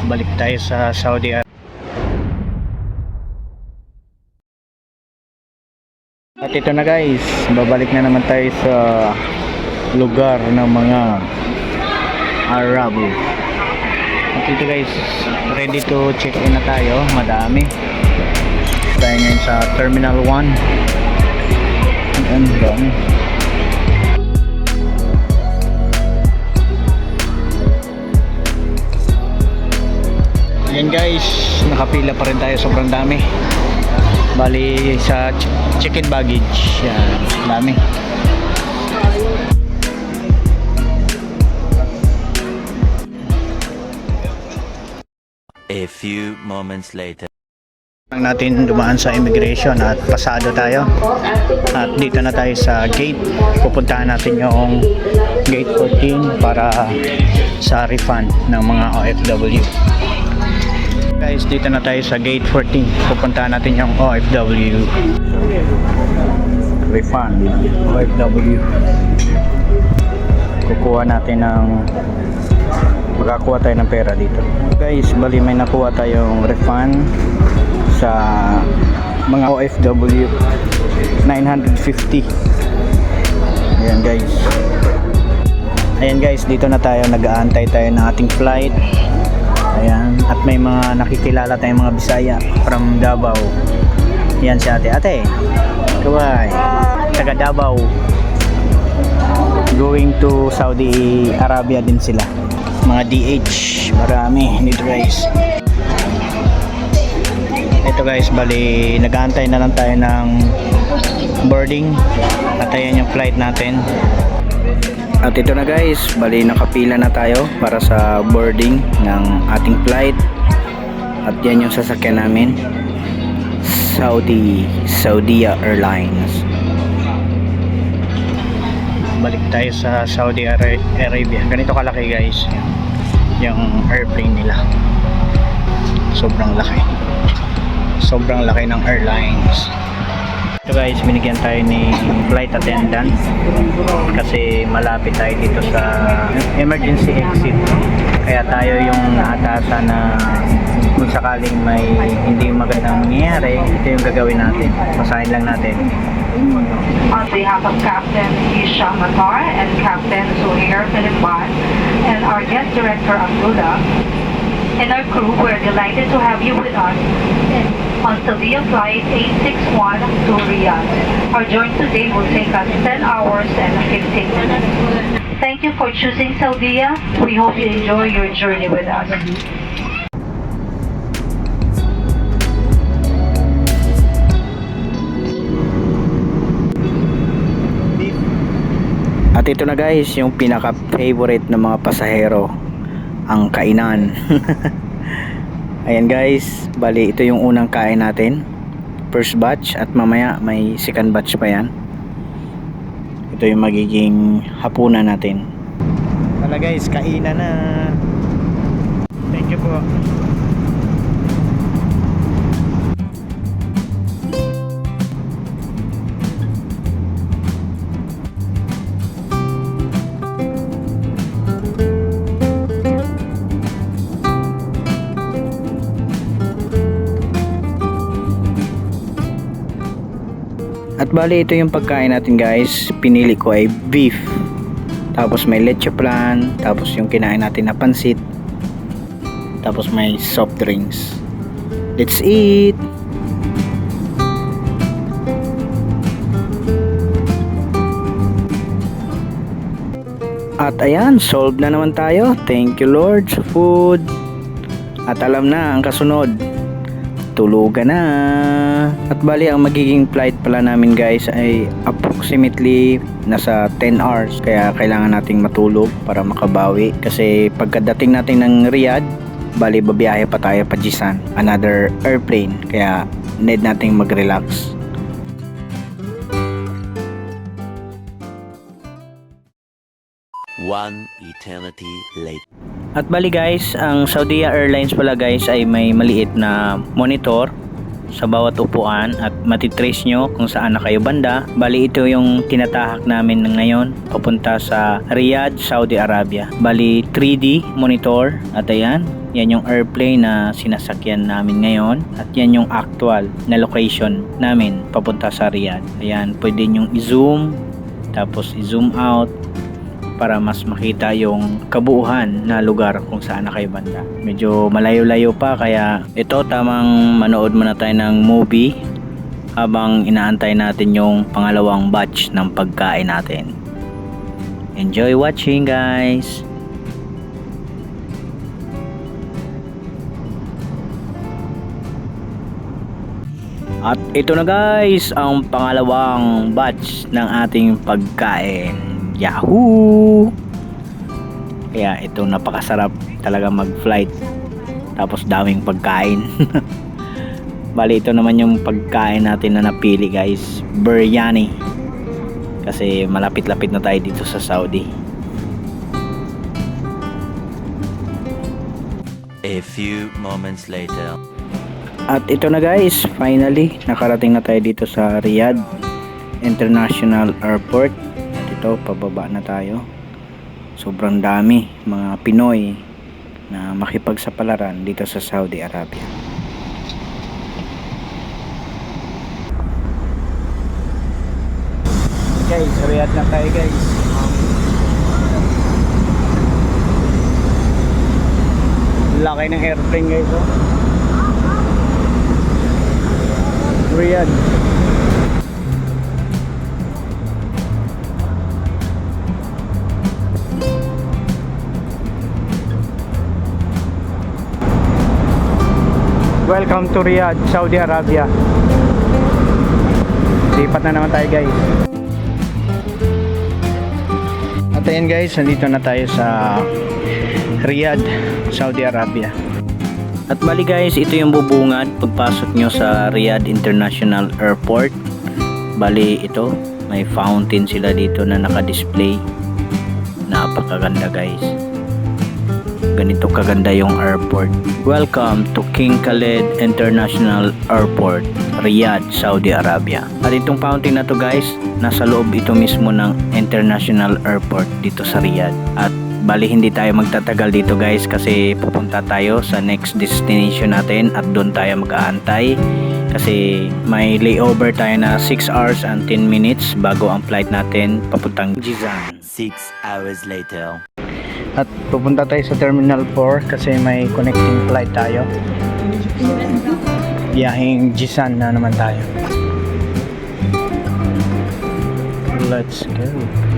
Balik tayo sa Saudi Arabia. At ito na guys, babalik na naman tayo sa lugar ng mga Arabo. At ito guys, ready to check in na tayo. Madami tayo ngayon sa Terminal 1. Ang dami. Yan guys, nakapila pa rin tayo, sobrang dami. Bali sa check-in baggage, yan, dami. A few moments later. Natin dumaan sa immigration at pasado tayo. At dito na tayo sa gate. Pupuntahan natin yung gate 14 para sa refund ng mga OFW. Guys, dito na tayo sa gate 14. Pupuntahan natin yung OFW refund. OFW. Kukuha natin ng makakuha tayo ng pera dito. Guys, bali may nakuha tayong refund sa mga OFW 950. Ayan guys. Ayan guys, dito na tayo, nag-aantay tayo ng ating flight. Ayan, at may mga nakikilala tayong mga Bisaya from Davao. Yan si ate. Ate, kaway, taga Davao. Going to Saudi Arabia din sila. Mga DH, marami dito guys. Ito guys, bali nag-aantay na lang tayo ng boarding. At ayan yung flight natin. At ito na guys, bali nakapila na tayo para sa boarding ng ating flight. At yan yung sasakyan namin, Saudia Airlines. Balik tayo sa Saudi Arabia. Ganito kalaki guys yung airplane nila. Sobrang laki. Sobrang laki ng airlines. Ito guys, binigyan tayo ni flight attendant kasi malapit tayo dito sa emergency exit. Kaya tayo yung naatasa na kung sakaling may hindi magandang mangyayari, ito yung gagawin natin. Pasahin lang natin. On behalf of Captain Isha Matar and Captain Zuhair Philippan and our guest director Abdullah and our crew, we're delighted to have you with us on Saudia Flight 861 to Riyadh. Our journey today will take us 10 hours and 15 minutes. Thank you for choosing Saudia. We hope you enjoy your journey with us. At ito na guys, yung pinaka-favorite ng mga pasahero, ang kainan. Ayan guys, bali ito yung unang kain natin, first batch, at mamaya may second batch pa yan. Ito yung magiging hapunan natin. Tala guys, kainan na. Thank you po. At bali ito yung pagkain natin guys. Pinili ko ay beef. Tapos may leche plan. Tapos yung kinain natin na pansit. Tapos may soft drinks. Let's eat! At ayan, solved na naman tayo. Thank you Lord sa food. At alam na ang kasunod, tulugan na. At bali ang magiging flight pala namin guys ay approximately nasa 10 hours. Kaya kailangan nating matulog para makabawi. Kasi pagkadating natin ng Riyadh, bali babiyahe pa tayo pa Jisan, another airplane. Kaya need nating mag-relax. One eternity later. At bali guys, ang Saudia Airlines pala guys ay may maliit na monitor sa bawat upuan at matitrace nyo kung saan na kayo banda. Bali ito yung tinatahak namin ngayon papunta sa Riyadh, Saudi Arabia. Bali 3D monitor at ayan, yan yung airplane na sinasakyan namin ngayon at yan yung actual na location namin papunta sa Riyadh. Ayan, pwede nyo i-zoom tapos i-zoom out para mas makita yung kabuuhan na lugar kung saan na kayo banda. Medyo malayo-layo pa kaya ito tamang manood muna tayo ng movie habang inaantay natin yung pangalawang batch ng pagkain natin. Enjoy watching guys! At ito na guys ang pangalawang batch ng ating pagkain. Yahoo! Kaya ito napakasarap talaga mag-flight tapos daming pagkain. Bali ito naman yung pagkain natin na napili guys, biryani, kasi malapit-lapit na tayo dito sa Saudi. A few moments later. At ito na guys, finally nakarating na tayo dito sa Riyadh International Airport. At ito, pababa na tayo. Sobrang dami mga Pinoy na makipagsapalaran dito sa Saudi Arabia. Guys, Riyadh na tayo guys. Laki ng airplane guys, oh. Riyadh. Welcome to Riyadh, Saudi Arabia. Lipat na naman tayo guys. At ayan guys, nandito na tayo sa Riyadh, Saudi Arabia. At bali guys, ito yung bubungad pagpasok nyo sa Riyadh International Airport. Bali ito, may fountain sila dito na naka-display. Napakaganda guys. Ganito kaganda yung airport. Welcome to King Khaled International Airport, Riyadh, Saudi Arabia. At itong fountain na to guys, nasa loob ito mismo ng International Airport dito sa Riyadh. At bali hindi tayo magtatagal dito guys kasi pupunta tayo sa next destination natin at doon tayo mag-aantay kasi may layover tayo na 6 hours and 10 minutes bago ang flight natin papuntang Jizan. 6 hours later. At pupunta tayo sa Terminal 4 kasi may connecting flight tayo. Biyaheng Jizan na naman tayo. Let's go.